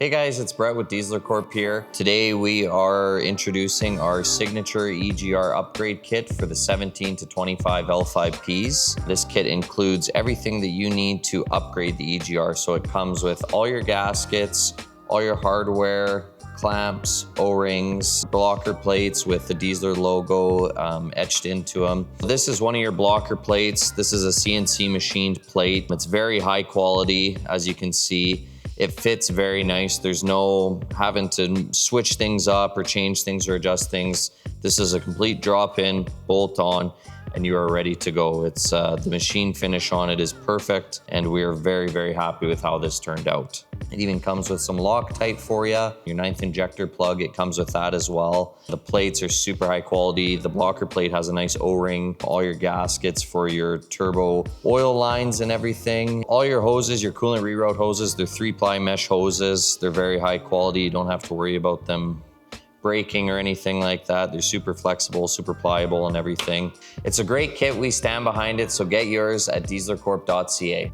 Hey guys, it's Brett with Dieselr Corp here. Today we are introducing our Signature EGR Upgrade Kit for the 17 to 25 L5Ps. This kit includes everything that you need to upgrade the EGR. So it comes with all your gaskets, all your hardware, clamps, O-rings, blocker plates with the Dieselr logo etched into them. This is one of your blocker plates. This is a CNC machined plate. It's very high quality, as you can see. It fits very nice. There's no having to switch things up or change things or adjust things. This is a complete drop-in, bolt-on, and you are ready to go. It's the machine finish on it is perfect, and we are very, very happy with how this turned out. It even comes with some Loctite for you. Your 9th injector plug, it comes with that as well. The plates are super high quality. The blocker plate has a nice O-ring. All your gaskets for your turbo oil lines and everything. All your hoses, your coolant reroute hoses, they're 3-ply mesh hoses. They're very high quality. You don't have to worry about them breaking or anything like that. They're super flexible, super pliable and everything. It's a great kit. We stand behind it, so get yours at dieselrcorp.ca.